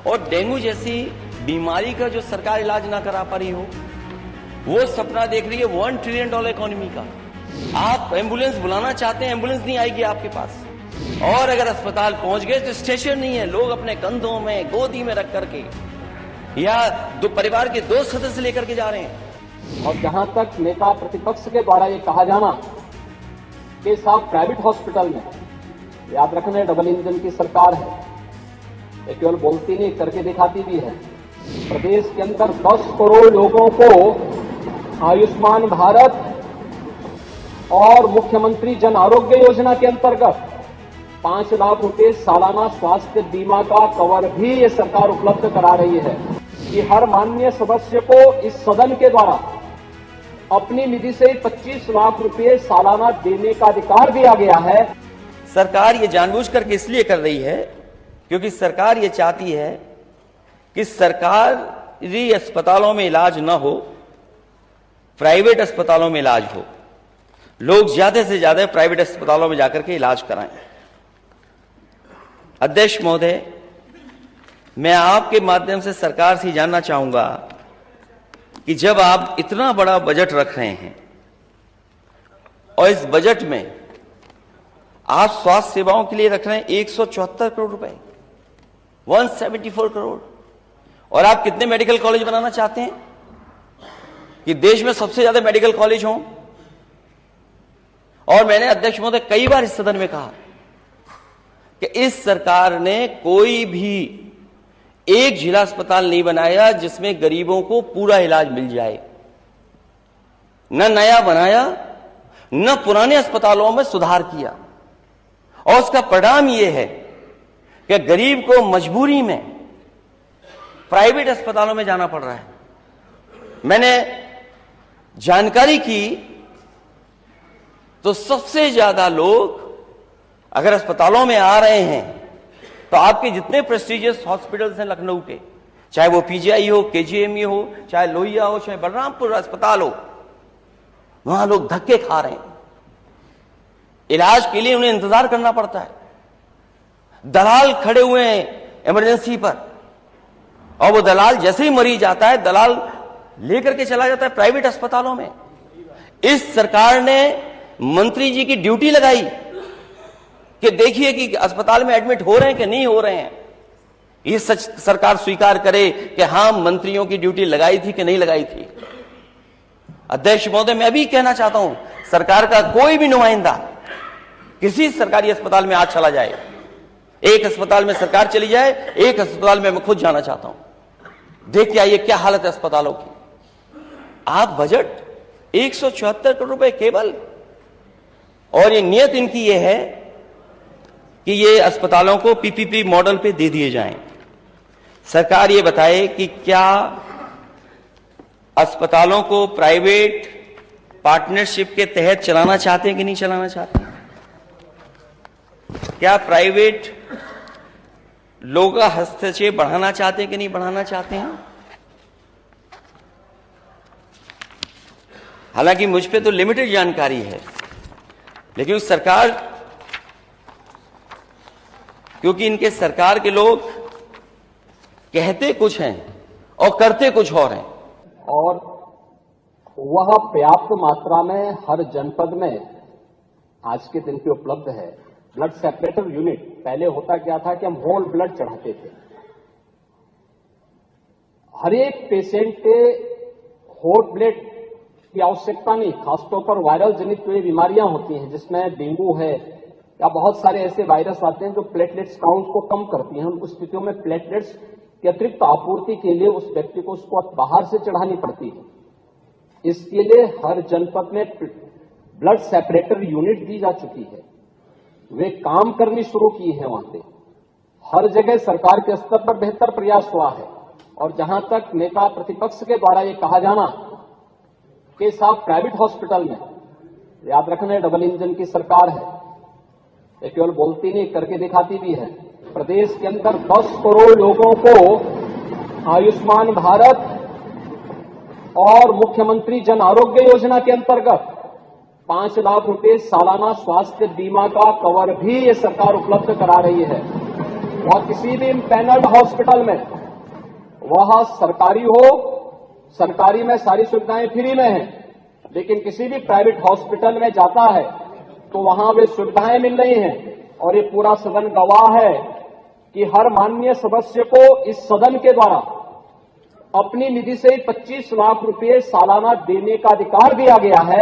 और डेंगू जैसी बीमारी का जो सरकार इलाज ना करा पा रही हो, वो सपना देख रही है $1 ट्रिलियन इकोनॉमी का। आप एम्बुलेंस बुलाना चाहते हैं, एम्बुलेंस नहीं आएगी आपके पास। और अगर अस्पताल पहुंच गए तो स्टेशन नहीं है, लोग अपने कंधों में गोदी में रख करके या परिवार के 2 सदस्य लेकर के जा रहे हैं। और जहां तक नेता प्रतिपक्ष के द्वारा ये कहा जाना कि साहब प्राइवेट हॉस्पिटल में, याद रखना डबल इंजन की सरकार है, ये केवल बोलती नहीं करके दिखाती भी है। प्रदेश के अंदर 10 करोड़ लोगों को आयुष्मान भारत और मुख्यमंत्री जन आरोग्य योजना के अंतर्गत 5 लाख रुपए सालाना स्वास्थ्य बीमा का कवर भी ये सरकार उपलब्ध करा रही है कि हर माननीय सदस्य को इस सदन के द्वारा अपनी निधि से 25 लाख रुपए सालाना देने का अधिकार दिया गया है। सरकार ये जानबूझ करके इसलिए कर रही है क्योंकि सरकार ये चाहती है कि सरकारी अस्पतालों में इलाज न हो, प्राइवेट अस्पतालों में इलाज हो, लोग ज्यादा से ज्यादा प्राइवेट अस्पतालों में जाकर के इलाज कराएं। अध्यक्ष महोदय, मैं आपके माध्यम से सरकार से जानना चाहूंगा कि जब आप इतना बड़ा बजट रख रहे हैं और इस बजट में आप स्वास्थ्य सेवाओं के लिए रख रहे हैं 174 करोड़ रुपए, 174 करोड़, और आप कितने मेडिकल कॉलेज बनाना चाहते हैं कि देश में सबसे ज्यादा मेडिकल कॉलेज हों। और मैंने अध्यक्ष महोदय कई बार इस सदन में कहा कि इस सरकार ने कोई भी एक जिला अस्पताल नहीं बनाया जिसमें गरीबों को पूरा इलाज मिल जाए, न नया बनाया, न पुराने अस्पतालों में सुधार किया। और उसका परिणाम यह है कि गरीब को मजबूरी में प्राइवेट अस्पतालों में जाना पड़ रहा है। मैंने जानकारी की तो सबसे ज्यादा लोग अगर अस्पतालों में आ रहे हैं तो आपके जितने प्रेस्टिजियस हॉस्पिटल्स हैं लखनऊ के, चाहे वो पीजीआई हो, केजीएमयू हो, चाहे लोहिया हो, चाहे बलरामपुर अस्पताल हो, वहां लोग धक्के खा रहे हैं। इलाज के लिए उन्हें इंतजार करना पड़ता है। दलाल खड़े हुए हैं इमरजेंसी पर, और वो दलाल जैसे ही मरीज आता है, दलाल लेकर के चला जाता है प्राइवेट अस्पतालों में। इस सरकार ने मंत्री जी की ड्यूटी लगाई कि देखिए कि अस्पताल में एडमिट हो रहे हैं कि नहीं हो रहे हैं। ये सच सरकार स्वीकार करे कि हां, मंत्रियों की ड्यूटी लगाई थी कि नहीं लगाई थी। अध्यक्ष महोदय, मैं अभी कहना चाहता हूं, सरकार का कोई भी नुमाइंदा किसी सरकारी अस्पताल में आज चला जाए, एक अस्पताल में सरकार चली जाए, एक अस्पताल में मैं खुद जाना चाहता हूं, देख के आइए क्या हालत है अस्पतालों की। आप बजट 174 करोड़ रुपए केवल, और ये नियत इनकी ये है कि ये अस्पतालों को पीपीपी मॉडल पे दे दिए जाएं। सरकार ये बताए कि क्या अस्पतालों को प्राइवेट पार्टनरशिप के तहत चलाना चाहते हैं कि नहीं चलाना चाहते हैं? क्या प्राइवेट लोगों का हस्तक्षेप बढ़ाना चाहते हैं कि नहीं बढ़ाना चाहते हैं? हालांकि मुझ पे तो लिमिटेड जानकारी है, लेकिन सरकार, क्योंकि इनके सरकार के लोग कहते कुछ हैं और करते कुछ और हैं, और वह पर्याप्त मात्रा में हर जनपद में आज के दिन पे उपलब्ध है। ब्लड सेपरेटर यूनिट, पहले होता क्या था कि हम होल ब्लड चढ़ाते थे। हर एक पेशेंट के होल ब्लड की आवश्यकता नहीं, खासतौर पर वायरल जनित कोई बीमारियां होती हैं जिसमें डेंगू है या बहुत सारे ऐसे वायरस आते हैं जो प्लेटलेट्स काउंट को कम करती हैं। उन स्थितियों में प्लेटलेट्स की अतिरिक्त आपूर्ति के लिए उस व्यक्ति को उसको बाहर से चढ़ानी पड़ती है। इसके लिए हर जनपद में ब्लड सेपरेटर यूनिट दी जा चुकी है, वे काम करनी शुरू की है। वहां पे हर जगह सरकार के स्तर पर बेहतर प्रयास हुआ है। और जहां तक नेता प्रतिपक्ष के द्वारा ये कहा जाना कि साहब प्राइवेट हॉस्पिटल में, याद रखना डबल इंजन की सरकार है, ये केवल बोलती नहीं करके दिखाती भी है। प्रदेश के अंदर 10 करोड़ लोगों को आयुष्मान भारत और मुख्यमंत्री जन आरोग्य योजना के अंतर्गत 5 लाख रुपए सालाना स्वास्थ्य बीमा का कवर भी ये सरकार उपलब्ध करा रही है। वह किसी भी पैनल्ड हॉस्पिटल में, वह सरकारी हो, सरकारी में सारी सुविधाएं फ्री में हैं, लेकिन किसी भी प्राइवेट हॉस्पिटल में जाता है तो वहां वे सुविधाएं मिल रही हैं। और ये पूरा सदन गवाह है कि हर माननीय सदस्य को इस सदन के द्वारा अपनी निधि से 25 लाख रुपए सालाना देने का अधिकार दिया गया है।